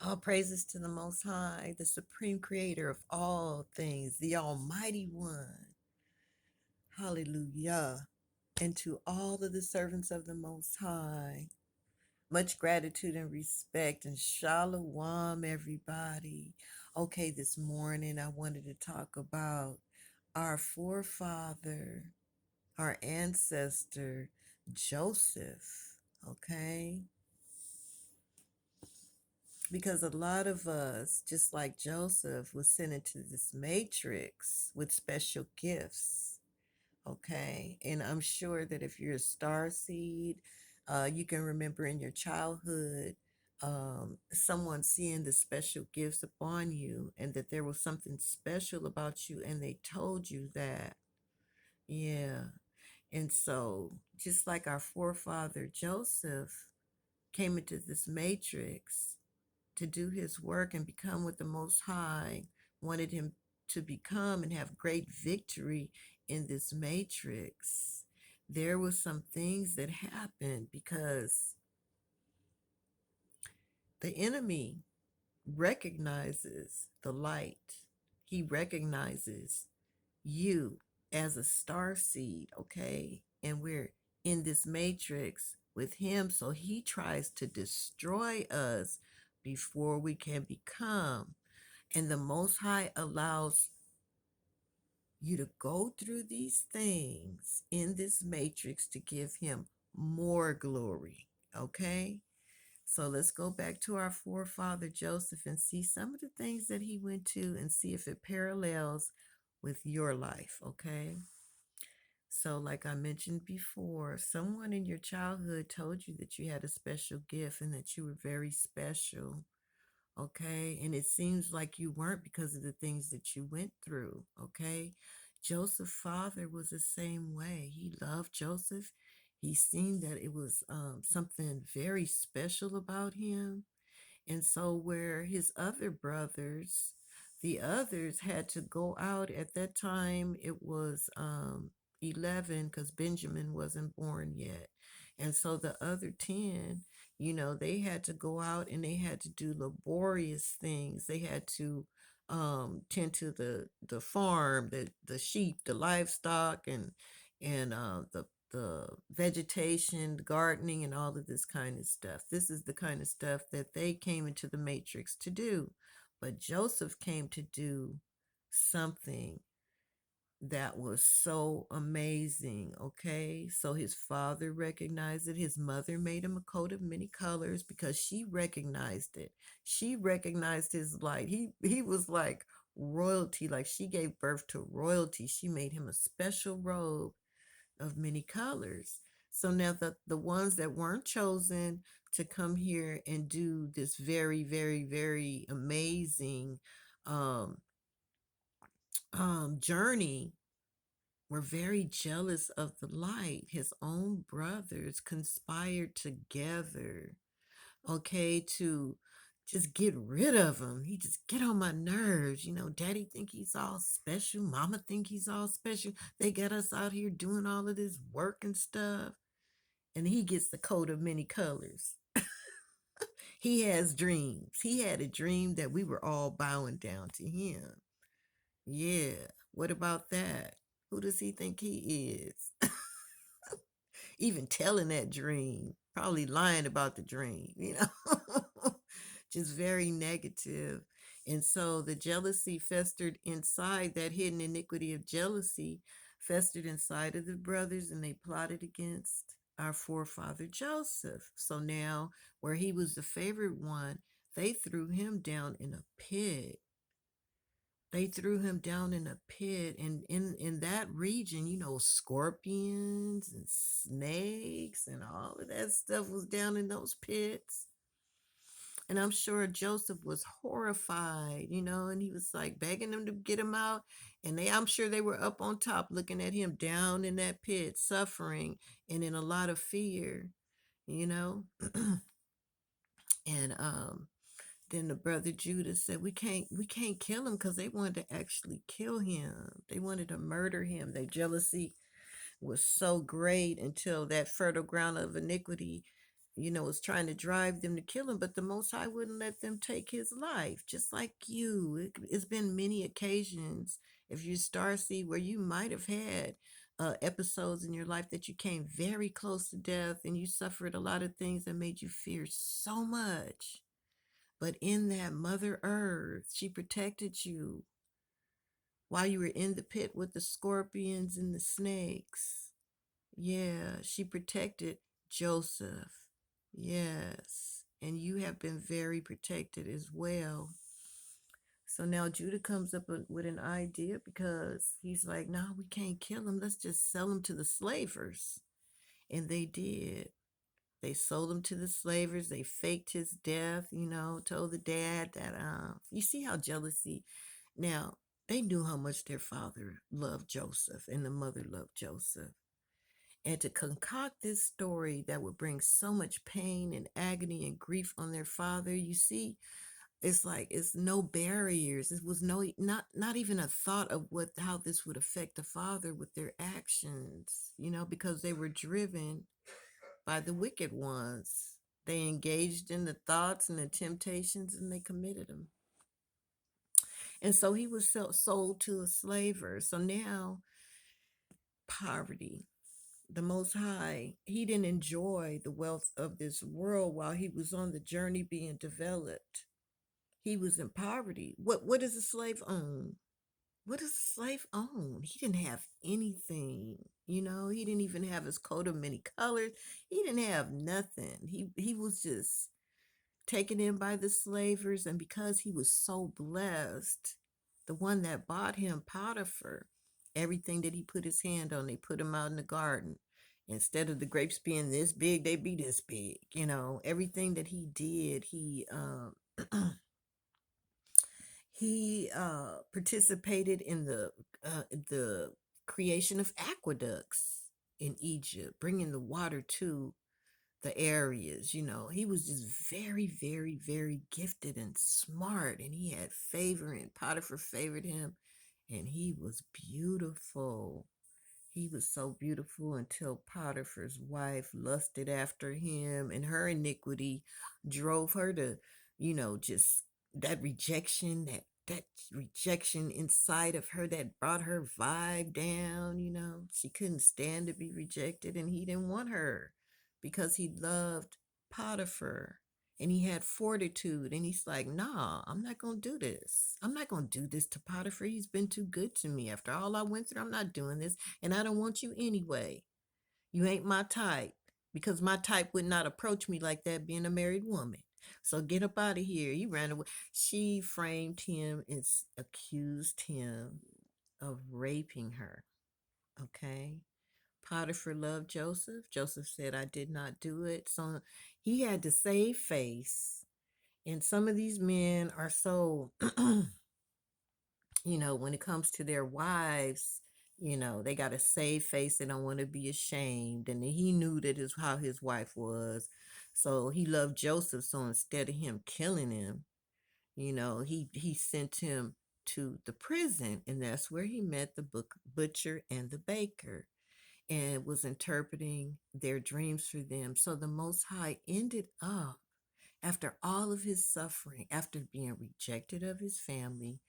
All praises to the Most High, the Supreme Creator of all things, the Almighty One. Hallelujah. And to all of the servants of the Most High, much gratitude and respect, and shalom, everybody. Okay, this morning I wanted to talk about our forefather, our ancestor, Joseph. Okay, because a lot of us, just like Joseph, was sent into this matrix with special gifts. Okay, and I'm sure that if you're a star seed, you can remember in your childhood someone seeing the special gifts upon you, and that there was something special about you, and they told you that. Yeah, and so just like our forefather Joseph came into this matrix to do his work and become what the Most High wanted him to become and have great victory in this matrix. There were some things that happened because the enemy recognizes the light. He recognizes you as a star seed, okay? And we're in this matrix with him, so he tries to destroy us before we can become. And the Most High allows you to go through these things in this matrix to give him more glory. Okay? So let's go back to our forefather Joseph and see some of the things that he went to and see if it parallels with your life. Okay? So, like I mentioned before, someone in your childhood told you that you had a special gift and that you were very special. Okay, and it seems like you weren't because of the things that you went through. Okay, Joseph's father was the same way. He loved Joseph. He seen that it was something very special about him, and so where his other brothers, the others had to go out at that time, it was 11 because Benjamin wasn't born yet. And so the other 10, they had to go out and they had to do laborious things. They had to tend to the farm, the sheep, the livestock, and the vegetation, the gardening, and all of this kind of stuff. This is the kind of stuff that they came into the matrix to do. But Joseph came to do something that was so amazing. Okay, so his father recognized it. His mother made him a coat of many colors because she recognized it. She recognized his light. He was like royalty, like she gave birth to royalty. She made him a special robe of many colors. So now the ones that weren't chosen to come here and do this very, very, very amazing um, journey were very jealous of the light. His own brothers conspired together, okay, to just get rid of him. He just get on my nerves. Daddy think he's all special. Mama think he's all special. They got us out here doing all of this work and stuff. And he gets the coat of many colors. He has dreams. He had a dream that we were all bowing down to him. Yeah. What about that? Who does he think he is? Even telling that dream, probably lying about the dream. Just very negative. And so the jealousy festered inside, that hidden iniquity of jealousy festered inside of the brothers, and they plotted against our forefather Joseph. So now, where he was the favorite one, they threw him down in a pit. They threw him down in a pit, and in that region, scorpions and snakes and all of that stuff was down in those pits. And I'm sure Joseph was horrified, and he was like begging them to get him out. And I'm sure they were up on top looking at him down in that pit, suffering and in a lot of fear, you know. And then the brother Judah said, we can't kill him, because they wanted to actually kill him. They wanted to murder him. Their jealousy was so great until that fertile ground of iniquity was trying to drive them to kill him, but the Most High wouldn't let them take his life, just like you. It's been many occasions, if you starseed, where you might have had episodes in your life that you came very close to death and you suffered a lot of things that made you fear so much. But in that Mother Earth, she protected you while you were in the pit with the scorpions and the snakes. Yeah, she protected Joseph. Yes. And you have been very protected as well. So now Judah comes up with an idea, because he's like, no, we can't kill him. Let's just sell him to the slavers. And they did. They sold him to the slavers. They faked his death, told the dad that, you see how jealousy. Now, they knew how much their father loved Joseph and the mother loved Joseph. And to concoct this story that would bring so much pain and agony and grief on their father, you see, it's like it's no barriers. It was not even a thought of how this would affect the father with their actions, because they were driven by the wicked ones. They engaged in the thoughts and the temptations, and they committed them. And so he was sold to a slaver. So now, poverty. The Most High, he didn't enjoy the wealth of this world while he was on the journey being developed. He was in poverty. What does a slave own? What does a slave own? He didn't have anything. He didn't even have his coat of many colors. He didn't have nothing. He was just taken in by the slavers, and because he was so blessed, the one that bought him, Potiphar, everything that he put his hand on, they put him out in the garden. Instead of the grapes being this big, they be this big. Everything that he did, he participated in the creation of aqueducts in Egypt, bringing the water to the areas. He was just very, very, very gifted and smart, and he had favor, and Potiphar favored him, and he was beautiful. He was so beautiful until Potiphar's wife lusted after him, and her iniquity drove her to, just that rejection, that rejection inside of her that brought her vibe down. She couldn't stand to be rejected, and he didn't want her because he loved Potiphar and he had fortitude, and he's like, nah, I'm not gonna do this. I'm not gonna do this to Potiphar. He's been too good to me. After all I went through, I'm not doing this, and I don't want you anyway. You ain't my type, because my type would not approach me like that, being a married woman. So get up out of here. He ran away. She framed him and accused him of raping her. Okay. Potiphar loved Joseph. Joseph said, I did not do it. So he had to save face. And some of these men are so, when it comes to their wives, they got to save face. They don't want to be ashamed. And he knew that is how his wife was. So he loved Joseph. So instead of him killing him, he sent him to the prison. And that's where he met the butcher and the baker, and was interpreting their dreams for them. So the Most High ended up, after all of his suffering, after being rejected of his family,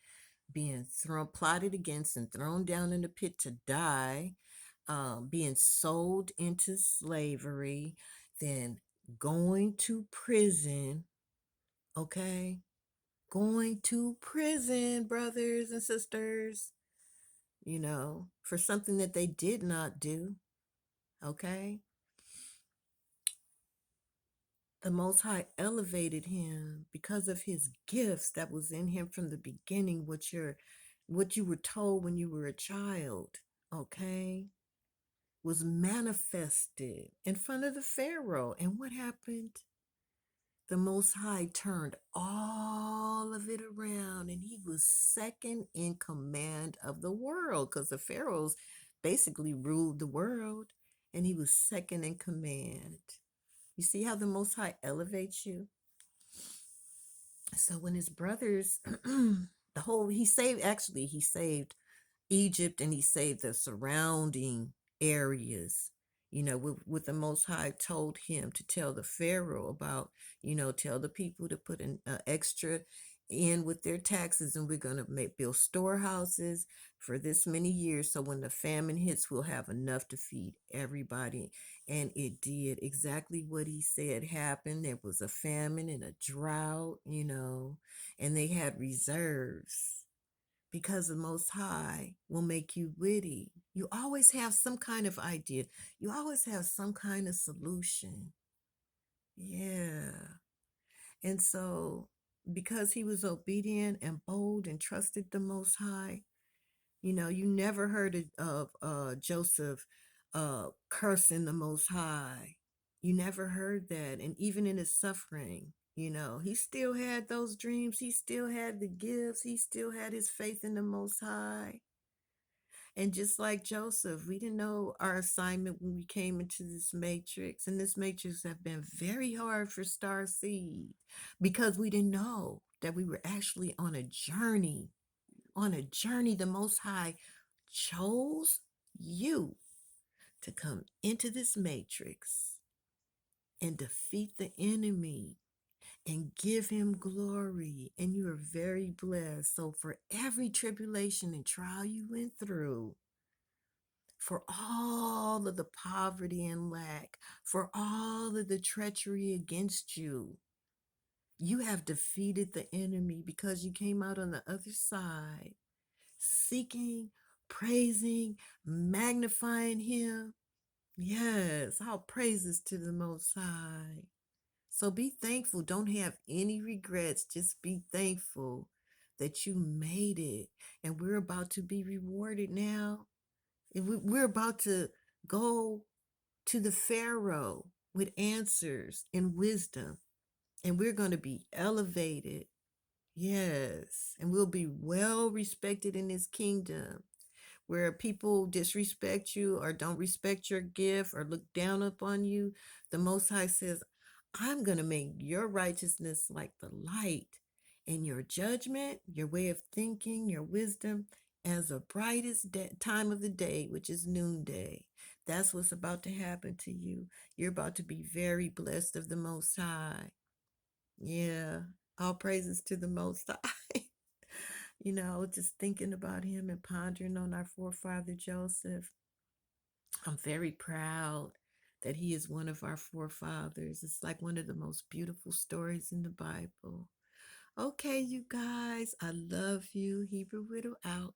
being plotted against and thrown down in the pit to die, being sold into slavery, then going to prison. Okay, going to prison, brothers and sisters, for something that they did not do. Okay, the Most High elevated him because of his gifts that was in him from the beginning, what you were told when you were a child, okay, was manifested in front of the Pharaoh. And what happened? The Most High turned all of it around, and he was second in command of the world, because the Pharaohs basically ruled the world, and he was second in command. You see how the Most High elevates you? So when his brothers, he saved Egypt, and he saved the surrounding areas, what the Most High told him to tell the Pharaoh about, tell the people to put an extra in with their taxes, and we're going to build storehouses for this many years. So when the famine hits, we'll have enough to feed everybody. And it did exactly what he said happened. There was a famine and a drought, and they had reserves because the Most High will make you witty. You always have some kind of idea, you always have some kind of solution. Yeah. And so, because he was obedient and bold and trusted the Most High, you never heard of Joseph cursing the Most High. You never heard that. And even in his suffering, he still had those dreams. He still had the gifts. He still had his faith in the Most High. And just like Joseph, we didn't know our assignment when we came into this matrix. And this matrix have been very hard for Star Seed because we didn't know that we were actually on a journey. On a journey, the Most High chose you to come into this matrix and defeat the enemy and give him glory. And you are very blessed. So, for every tribulation and trial you went through, for all of the poverty and lack, for all of the treachery against you, you have defeated the enemy because you came out on the other side seeking, praising, magnifying him. Yes, all praises to the Most High. So be thankful. Don't have any regrets. Just be thankful that you made it. And we're about to be rewarded now. We're about to go to the Pharaoh with answers and wisdom. And we're going to be elevated. Yes. And we'll be well respected in his kingdom. Where people disrespect you or don't respect your gift or look down upon you, the Most High says, I'm going to make your righteousness like the light, and your judgment, your way of thinking, your wisdom as the brightest time of the day, which is noonday. That's what's about to happen to you. You're about to be very blessed of the Most High. Yeah. All praises to the Most High. Just thinking about him and pondering on our forefather Joseph. I'm very proud that he is one of our forefathers. It's like one of the most beautiful stories in the Bible. Okay, you guys, I love you. Hebrew Widow out.